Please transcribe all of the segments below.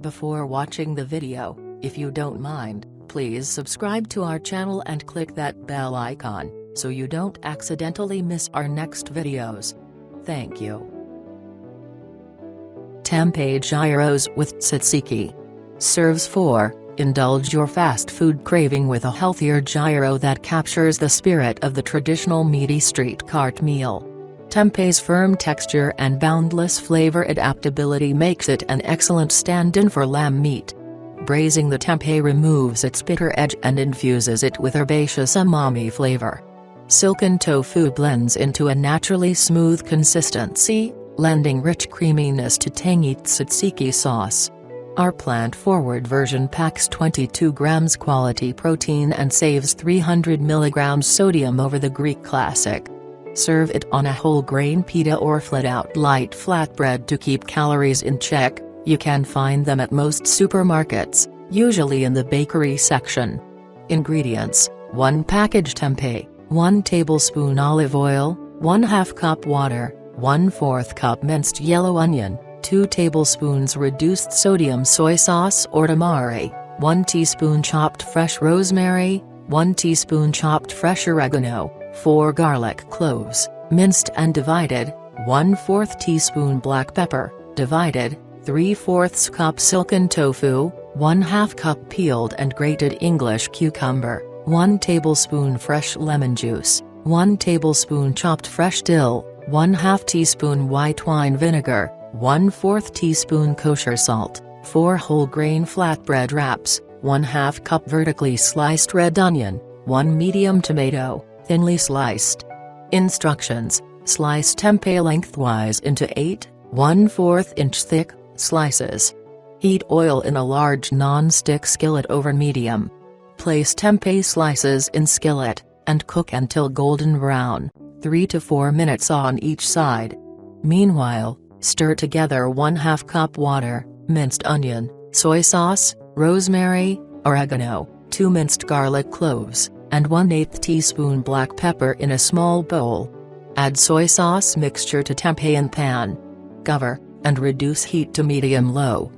Before watching the video, if you don't mind, please subscribe to our channel and click that bell icon, so you don't accidentally miss our next videos. Thank you. Tempeh gyros with tzatziki. Serves 4. Indulge your fast food craving with a healthier gyro that captures the spirit of the traditional meaty street cart meal. Tempeh's firm texture and boundless flavor adaptability makes it an excellent stand-in for lamb meat. Braising the tempeh removes its bitter edge and infuses it with herbaceous umami flavor. Silken tofu blends into a naturally smooth consistency, lending rich creaminess to tangy tzatziki sauce. Our plant-forward version packs 22 grams quality protein and saves 300 mg sodium over the Greek classic. Serve it on a whole grain pita or flat-out light flatbread to keep calories in check. You can find them at most supermarkets, usually in the bakery section. Ingredients: 1 package tempeh, 1 tablespoon olive oil, 1/2 cup water, 1/4 cup minced yellow onion, 2 tablespoons reduced sodium soy sauce or tamari, 1 teaspoon chopped fresh rosemary, 1 teaspoon chopped fresh oregano, 4 garlic cloves, minced and divided, 1/4 teaspoon black pepper, divided, 3/4 cup silken tofu, 1/2 cup peeled and grated English cucumber, 1 tablespoon fresh lemon juice, 1 tablespoon chopped fresh dill, 1/2 teaspoon white wine vinegar, 1/4 teaspoon kosher salt, 4 whole grain flatbread wraps, 1/2 cup vertically sliced red onion, 1 medium tomato, thinly sliced. Instructions: slice tempeh lengthwise into 8, 1/4 inch thick, slices. Heat oil in a large non-stick skillet over medium. Place tempeh slices in skillet, and cook until golden brown, 3 to 4 minutes on each side. Meanwhile, stir together 1/2 cup water, minced onion, soy sauce, rosemary, oregano, 2 minced garlic cloves, and 1/8 teaspoon black pepper in a small bowl. Add soy sauce mixture to tempeh in pan. Cover, and reduce heat to medium-low.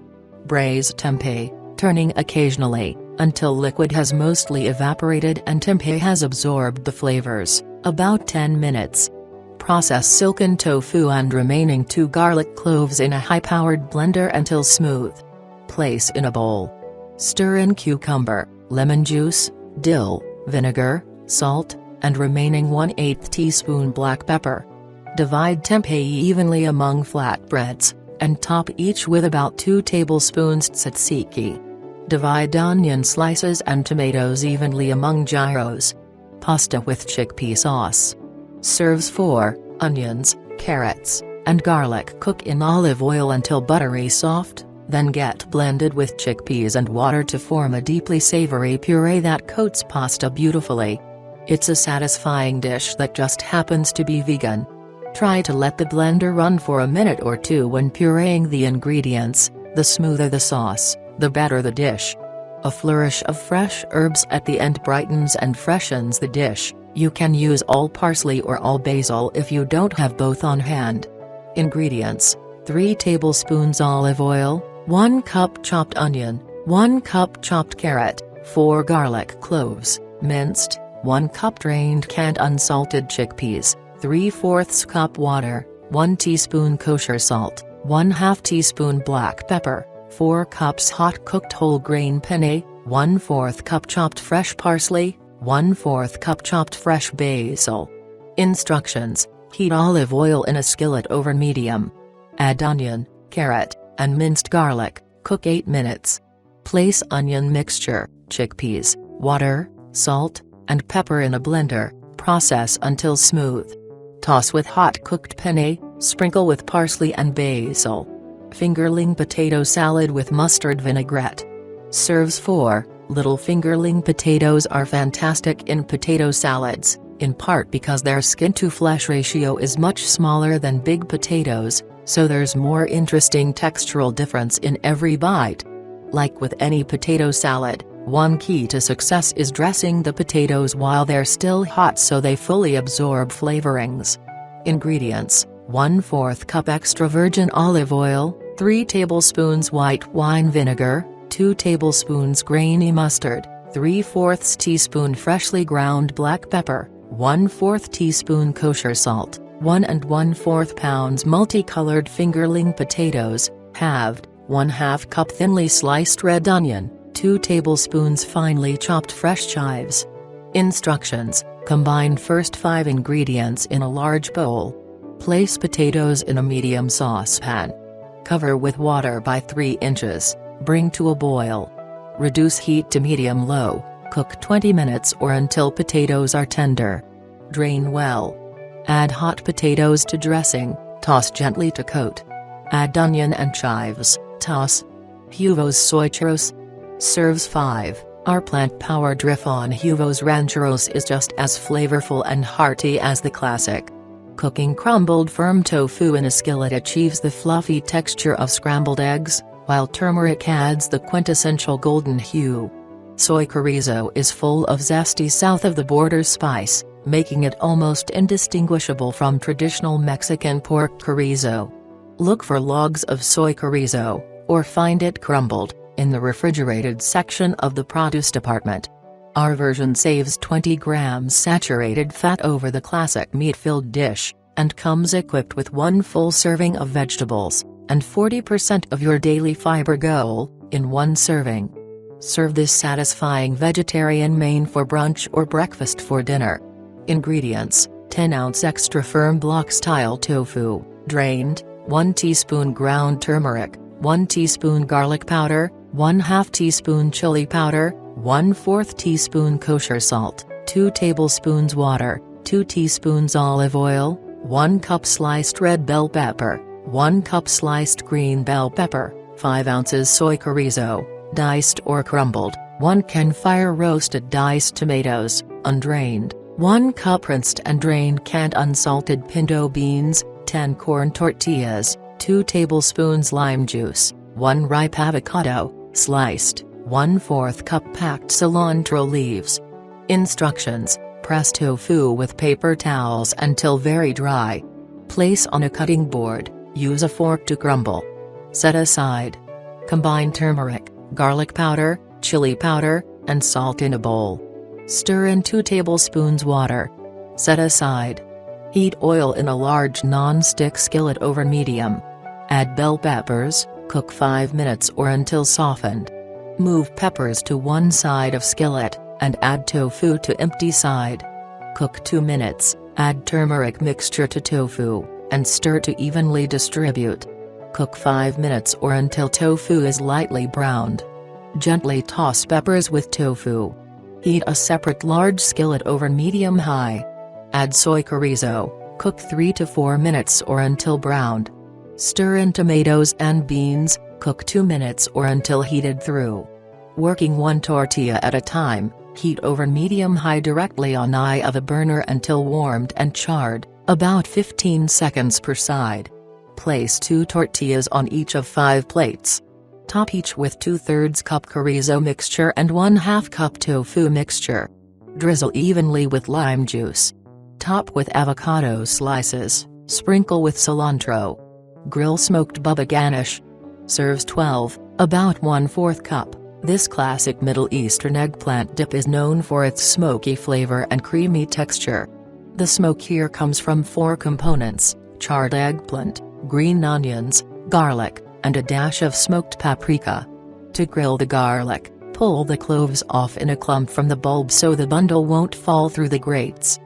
Braise tempeh, turning occasionally, until liquid has mostly evaporated and tempeh has absorbed the flavors, about 10 minutes. Process silken tofu and remaining 2 garlic cloves in a high-powered blender until smooth. Place in a bowl. Stir in cucumber, lemon juice, dill, vinegar, salt, and remaining 1/8 teaspoon black pepper. Divide tempeh evenly among flatbreads, and top each with about 2 tablespoons tzatziki. Divide onion slices and tomatoes evenly among gyros. Pasta with chickpea sauce. Serves 4, onions, carrots, and garlic cook in olive oil until buttery soft, then get blended with chickpeas and water to form a deeply savory puree that coats pasta beautifully. It's a satisfying dish that just happens to be vegan. Try to let the blender run for a minute or 2 when pureeing the ingredients. The smoother the sauce, the better the dish. A flourish of fresh herbs at the end brightens and freshens the dish. You can use all parsley or all basil if you don't have both on hand. Ingredients: 3 tablespoons olive oil, 1 cup chopped onion, 1 cup chopped carrot, 4 garlic cloves, minced, 1 cup drained canned unsalted chickpeas, 3/4 cup water, 1 teaspoon kosher salt, 1/2 teaspoon black pepper, 4 cups hot cooked whole grain penne, 1/4 cup chopped fresh parsley, 1/4 cup chopped fresh basil. Instructions: heat olive oil in a skillet over medium. Add onion, carrot, and minced garlic, cook 8 minutes. Place onion mixture, chickpeas, water, salt, and pepper in a blender, process until smooth. Toss with hot cooked penne, sprinkle with parsley and basil. Fingerling potato salad with mustard vinaigrette. Serves 4, little fingerling potatoes are fantastic in potato salads, in part because their skin-to-flesh ratio is much smaller than big potatoes, so there's more interesting textural difference in every bite. Like with any potato salad, one key to success is dressing the potatoes while they're still hot so they fully absorb flavorings. Ingredients: 1/4 cup extra virgin olive oil, 3 tablespoons white wine vinegar, 2 tablespoons grainy mustard, 3/4 teaspoon freshly ground black pepper, 1/4 teaspoon kosher salt, 1 1/4 pounds multicolored fingerling potatoes, halved, 1/2 cup thinly sliced red onion, 2 tablespoons finely chopped fresh chives. Instructions: combine first 5 ingredients in a large bowl. Place potatoes in a medium saucepan. Cover with water by 3 inches, bring to a boil. Reduce heat to medium-low, cook 20 minutes or until potatoes are tender. Drain well. Add hot potatoes to dressing, toss gently to coat. Add onion and chives, toss. Huevos soy churros. Serves 5. Our plant-powered riff on Huevos rancheros is just as flavorful and hearty as the classic. Cooking crumbled firm tofu in a skillet achieves the fluffy texture of scrambled eggs, while turmeric adds the quintessential golden hue. Soy chorizo is full of zesty south-of-the-border spice, making it almost indistinguishable from traditional Mexican pork chorizo. Look for logs of soy chorizo, or find it crumbled, in the refrigerated section of the produce department. Our version saves 20 grams saturated fat over the classic meat-filled dish, and comes equipped with 1 full serving of vegetables, and 40% of your daily fiber goal, in 1 serving. Serve this satisfying vegetarian main for brunch or breakfast for dinner. Ingredients: 10 ounce extra firm block-style tofu, drained, 1 teaspoon ground turmeric, 1 teaspoon garlic powder, 1/2 teaspoon chili powder, 1/4 teaspoon kosher salt, 2 tablespoons water, 2 teaspoons olive oil, 1 cup sliced red bell pepper, 1 cup sliced green bell pepper, 5 ounces soy chorizo, diced or crumbled, 1 can fire roasted diced tomatoes, undrained, 1 cup rinsed and drained canned unsalted pinto beans, 10 corn tortillas, 2 tablespoons lime juice, 1 ripe avocado, sliced, 1/4 cup packed cilantro leaves. Instructions: press tofu with paper towels until very dry. Place on a cutting board, use a fork to crumble. Set aside. Combine turmeric, garlic powder, chili powder, and salt in a bowl. Stir in 2 tablespoons water. Set aside. Heat oil in a large non-stick skillet over medium. Add bell peppers, cook 5 minutes or until softened. Move peppers to one side of skillet, and add tofu to empty side. Cook 2 minutes, add turmeric mixture to tofu, and stir to evenly distribute. Cook 5 minutes or until tofu is lightly browned. Gently toss peppers with tofu. Heat a separate large skillet over medium-high. Add soy chorizo, cook 3 to 4 minutes or until browned. Stir in tomatoes and beans, cook 2 minutes or until heated through. Working 1 tortilla at a time, heat over medium-high directly on eye of a burner until warmed and charred, about 15 seconds per side. Place 2 tortillas on each of 5 plates. Top each with 2/3 cup chorizo mixture and 1/2 cup tofu mixture. Drizzle evenly with lime juice. Top with avocado slices, sprinkle with cilantro. Grill smoked baba ganoush. Serves 12, about 1/4 cup. This classic Middle Eastern eggplant dip is known for its smoky flavor and creamy texture. The smoke here comes from 4 components: charred eggplant, green onions, garlic, and a dash of smoked paprika. To grill the garlic, pull the cloves off in a clump from the bulb so the bundle won't fall through the grates.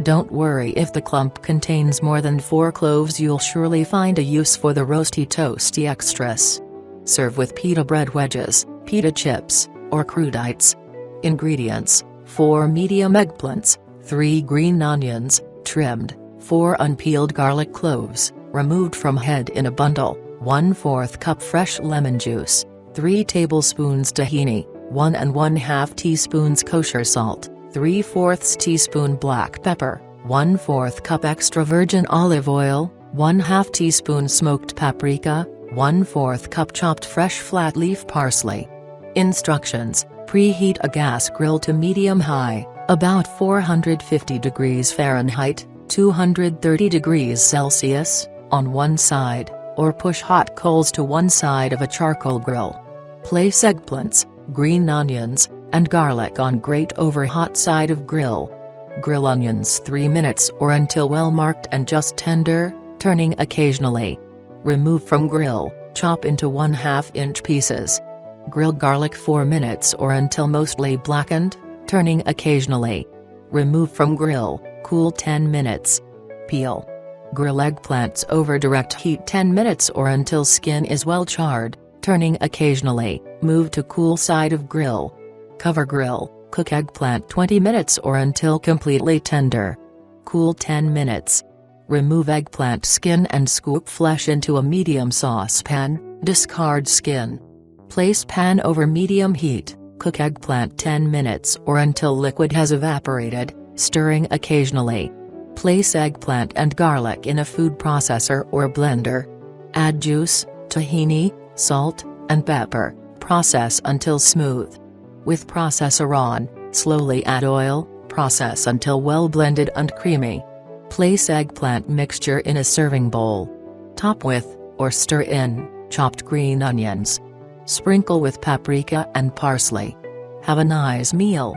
Don't worry if the clump contains more than 4 cloves, you'll surely find a use for the roasty toasty extras. Serve with pita bread wedges, pita chips, or crudites. Ingredients: 4 medium eggplants, 3 green onions, trimmed, 4 unpeeled garlic cloves, removed from head in a bundle, 1/4 cup fresh lemon juice, 3 tablespoons tahini, 1 1/2 teaspoons kosher salt, 3/4 teaspoon black pepper, 1/4 cup extra virgin olive oil, 1/2 teaspoon smoked paprika, 1/4 cup chopped fresh flat leaf parsley. Instructions: preheat a gas grill to medium-high, about 450 degrees Fahrenheit, 230 degrees Celsius, on one side. or push hot coals to one side of a charcoal grill. Place eggplants, green onions, and garlic on grate over hot side of grill. Grill onions 3 minutes or until well marked and just tender, turning occasionally. Remove from grill, chop into 1/2 inch pieces. Grill garlic 4 minutes or until mostly blackened, turning occasionally. Remove from grill, cool 10 minutes. Peel. Grill eggplants over direct heat 10 minutes or until skin is well charred, turning occasionally. Move to cool side of grill. Cover grill, cook eggplant 20 minutes or until completely tender. Cool 10 minutes. Remove eggplant skin and scoop flesh into a medium saucepan, discard skin. Place pan over medium heat, cook eggplant 10 minutes or until liquid has evaporated, stirring occasionally. Place eggplant and garlic in a food processor or blender. Add juice, tahini, salt, and pepper, process until smooth. With processor on, slowly add oil, process until well blended and creamy. Place eggplant mixture in a serving bowl. Top with, or stir in, chopped green onions. Sprinkle with paprika and parsley. Have a nice meal.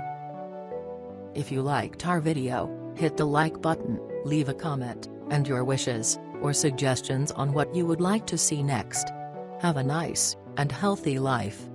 If you liked our video, hit the like button, leave a comment, and your wishes, or suggestions on what you would like to see next. Have a nice, and healthy life.